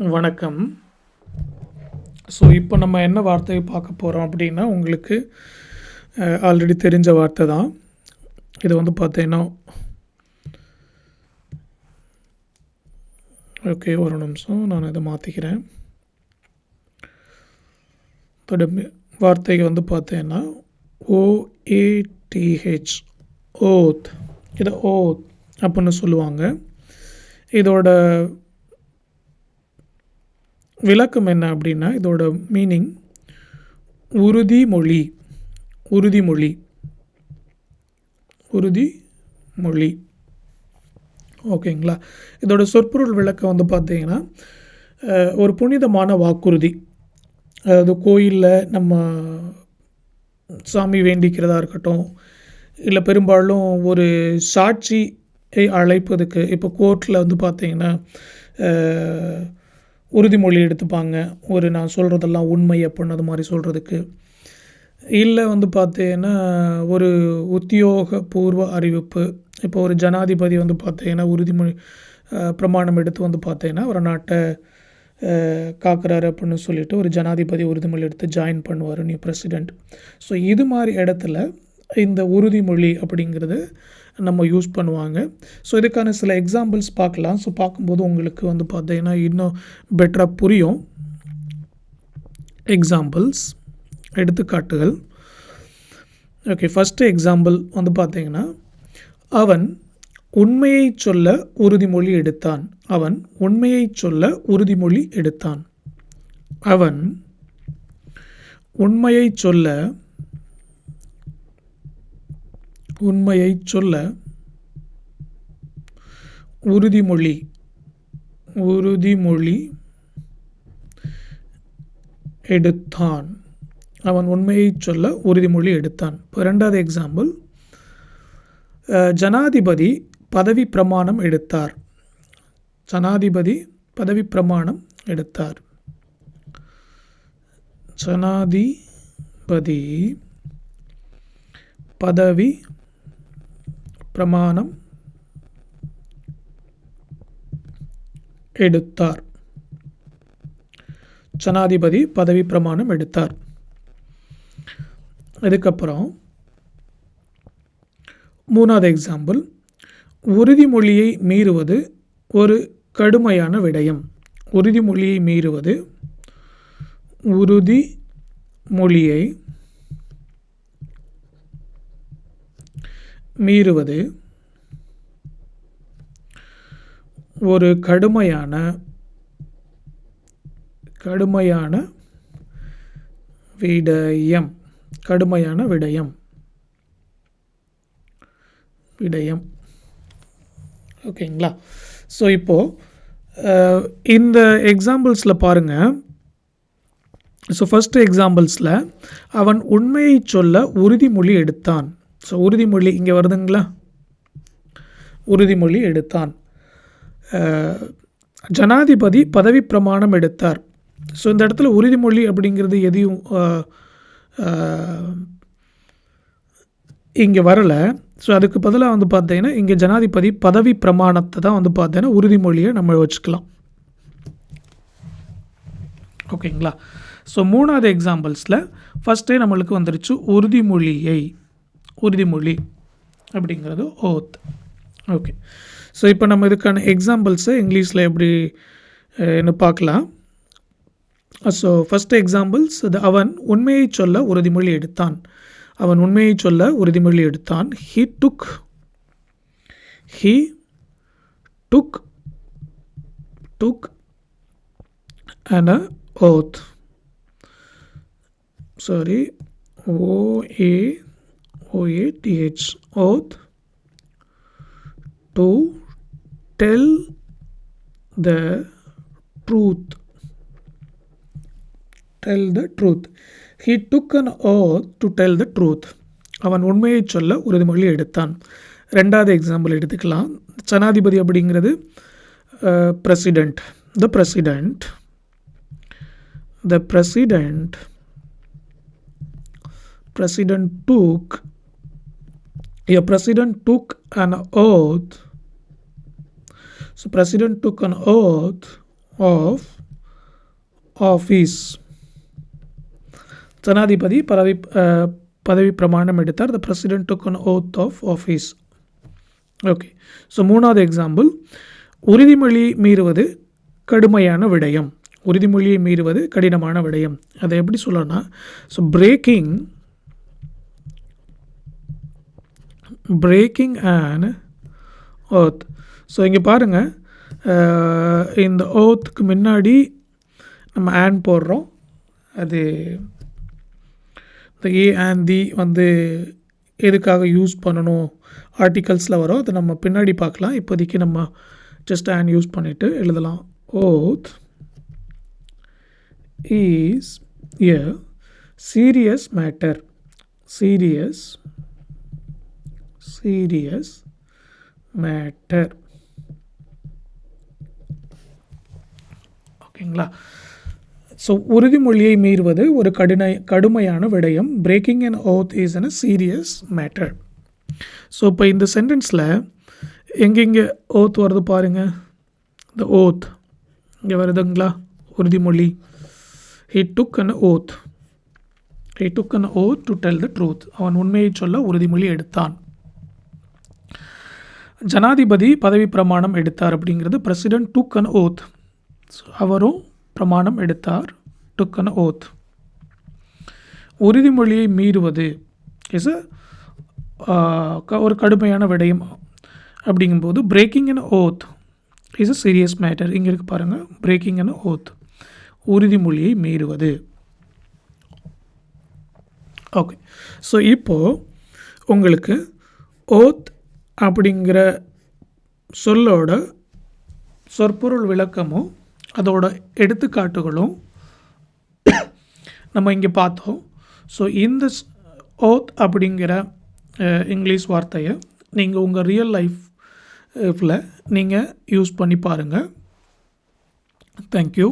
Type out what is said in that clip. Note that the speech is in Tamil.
வணக்கம். ஸோ இப்போ நம்ம என்ன வார்த்தையை பார்க்க போகிறோம் அப்படின்னா உங்களுக்கு ஆல்ரெடி தெரிஞ்ச வார்த்தை தான். இது வந்து பார்த்தீங்கன்னா ஓகே, ஒரு நிமிஷம் நான் இதை மாற்றிக்கிறேன். வார்த்தைக்கு வந்து பார்த்தீங்கன்னா OATH, ஓத். இதை ஓத் அப்படின்னு சொல்லுவாங்க. இதோட விளக்கம் என்ன அப்படின்னா, இதோட மீனிங் உறுதிமொழி. உறுதிமொழி உறுதிமொழி ஓகேங்களா. இதோட சொற்பொருள் விளக்கம் வந்து பார்த்தீங்கன்னா, ஒரு புனிதமான வாக்குறுதி. அதாவது கோயிலில் நம்ம சாமி வேண்டிக்கிறதா இருக்கட்டும், இல்லை பெரும்பாலும் ஒரு சாட்சியை அழைப்பதுக்கு, இப்போ கோர்ட்டில் வந்து பார்த்தீங்கன்னா உறுதிமொழி எடுத்துப்பாங்க. ஒரு நான் சொல்கிறதெல்லாம் உண்மை அப்படின்னு அது மாதிரி சொல்கிறதுக்கு. இல்லை வந்து பார்த்தீங்கன்னா ஒரு உத்தியோகபூர்வ அறிவிப்பு. இப்போ ஒரு ஜனாதிபதி வந்து பார்த்தீங்கன்னா உறுதிமொழி பிரமாணம் எடுத்து வந்து பார்த்தீங்கன்னா ஒரு நாட்டை காக்குறாரு அப்படின்னு சொல்லிட்டு ஒரு ஜனாதிபதி உறுதிமொழி எடுத்து ஜாயின் பண்ணுவார், நியூ பிரசிடெண்ட். ஸோ இது மாதிரி இடத்துல இந்த உறுதிமொழி அப்படிங்கிறது நம்ம யூஸ் பண்ணுவாங்க. ஸோ இதுக்கான சில எக்ஸாம்பிள்ஸ் பார்க்கலாம். ஸோ பார்க்கும்போது உங்களுக்கு வந்து பார்த்தீங்கன்னா இன்னும் பெட்டராக புரியும். எக்ஸாம்பிள்ஸ், எடுத்துக்காட்டுகள். ஓகே, ஃபஸ்ட்டு எக்ஸாம்பிள் வந்து பார்த்தீங்கன்னா, அவன் உண்மையை சொல்ல உறுதிமொழி எடுத்தான். அவன் உண்மையை சொல்ல உறுதிமொழி எடுத்தான். அவன் உண்மையை சொல்ல உறுதிமொழி எடுத்தான். அவன் உண்மையை சொல்ல உறுதிமொழி எடுத்தான். இப்போ ரெண்டாவது எக்ஸாம்பிள், ஜனாதிபதி பதவி பிரமாணம் எடுத்தார். ஜனாதிபதி பதவி பிரமாணம் எடுத்தார். ஜனாதிபதி பதவி பிரமாணம் எடுத்தார். ஜனாதிபதி பதவி பிரமாணம் எடுத்தார். அதுக்கப்புறம் மூணாவது எக்ஸாம்பிள், உறுதிமொழியை மீறுவது ஒரு கடுமையான விடயம். உறுதிமொழியை மீறுவது ஒரு கடுமையான விடயம். கடுமையான விடயம். ஓகேங்களா. ஸோ இப்போது இந்த எக்ஸாம்பிள்ஸில் பாருங்கள். ஸோ ஃபஸ்ட்டு எக்ஸாம்பிள்ஸில் அவன் உண்மையை சொல்ல உறுதிமொழி எடுத்தான். ஸோ உறுதிமொழி இங்கே வருதுங்களா. உறுதிமொழி எடுத்தான். ஜனாதிபதி பதவி பிரமாணம் எடுத்தார். ஸோ இந்த இடத்துல உறுதிமொழி அப்படிங்கிறது எதையும் இங்கே வரலை. ஸோ அதுக்கு பதிலாக வந்து பார்த்தீங்கன்னா இங்கே ஜனாதிபதி பதவி பிரமாணத்தை தான் வந்து பார்த்தீங்கன்னா உறுதிமொழியை நம்ம வச்சுக்கலாம். ஓகேங்களா. ஸோ மூணாவது எக்ஸாம்பிள்ஸில் ஃபஸ்ட்டே நம்மளுக்கு வந்துருச்சு உறுதிமொழி அப்படிங்கிறது ஓத். ஓகே, ஸோ இப்போ நம்ம இதுக்கான எக்ஸாம்பிள்ஸை இங்கிலீஷில் எப்படி என்ன பார்க்கலாம். ஸோ ஃபஸ்ட்டு எக்ஸாம்பிள்ஸ், அவன் உண்மையை சொல்ல உறுதிமொழி எடுத்தான். அவன் உண்மையை சொல்ல உறுதிமொழி எடுத்தான். He took an oath. Sorry, OATH, oath, to tell the truth. He took an oath to tell the truth. அவன் உண்மையை சொல்ல உறுதிமொழி எடுத்தான். ரெண்டாவது எக்ஸாம்பிள் எடுத்துக்கலாம். ஜனாதிபதி அப்படிங்கிறது president. The president took an oath. So president took an oath of office. ஜனாதிபதி பதவி பிரமாணம் எடுத்தார். The president took an oath of office. Okay. So 3வது எக்ஸாம்பிள், உறுதிமொழி மீறுவது கடுமையான விடயம். உறுதிமொழியை மீறுவது கடினமான விடயம். அதை எப்படி சொல்லணும்னா, so breaking an oath. So இங்கே பாருங்கள், இந்த ஓத்துக்கு முன்னாடி நம்ம ஆன் போடுறோம். அது இந்த ஏ அண்ட் தி வந்து எதுக்காக யூஸ் பண்ணணும் ஆர்டிகல்ஸில் வரும். அதை நம்ம பின்னாடி பார்க்கலாம். இப்போதைக்கு நம்ம ஜஸ்ட் ஆன் யூஸ் பண்ணிவிட்டு எழுதலாம். Oath is a serious matter. Serious matter. ஓகேங்களா? ஸோ உறுதிமொழியை மீறுவது ஒரு கடுமையான விடயம். Breaking an oath is a serious matter. ஸோ இப்போ இந்த சென்டென்ஸில் எங்கெங்கே ஓத் வருது பாருங்கள். இந்த ஓத் இங்கே வருதுங்களா? உறுதிமொழி. he took an oath to tell the truth. அவன் உண்மையை சொல்ல உறுதிமொழி எடுத்தான். ஜனாதிபதி பதவி பிரமாணம் எடுத்தார் அப்படிங்கிறது பிரசிடென்ட் took an oath. அவரும் பிரமாணம் எடுத்தார். took an oath. உறுதிமொழியை மீறுவது இஸ் ஒரு கடுமையான விடயம் அப்படிங்கும்போது breaking an oath is a serious matter. இங்கே இருக்கு பாருங்கள், பிரேக்கிங் an oath, உறுதிமொழியை மீறுவது. ஓகே. ஸோ இப்போது உங்களுக்கு ஓத் அப்படிங்கிற சொல்லோட சொற்பொருள் விளக்கமும் அதோட எடுத்துக்காட்டுகளும் நம்ம இங்கே பார்த்தோம். ஸோ இந்த ஓத் அப்படிங்கிற இங்கிலீஷ் வார்த்தையை நீங்கள் உங்கள் ரியல் லைஃப்பில் நீங்கள் யூஸ் பண்ணி பாருங்கள். தேங்க்யூ.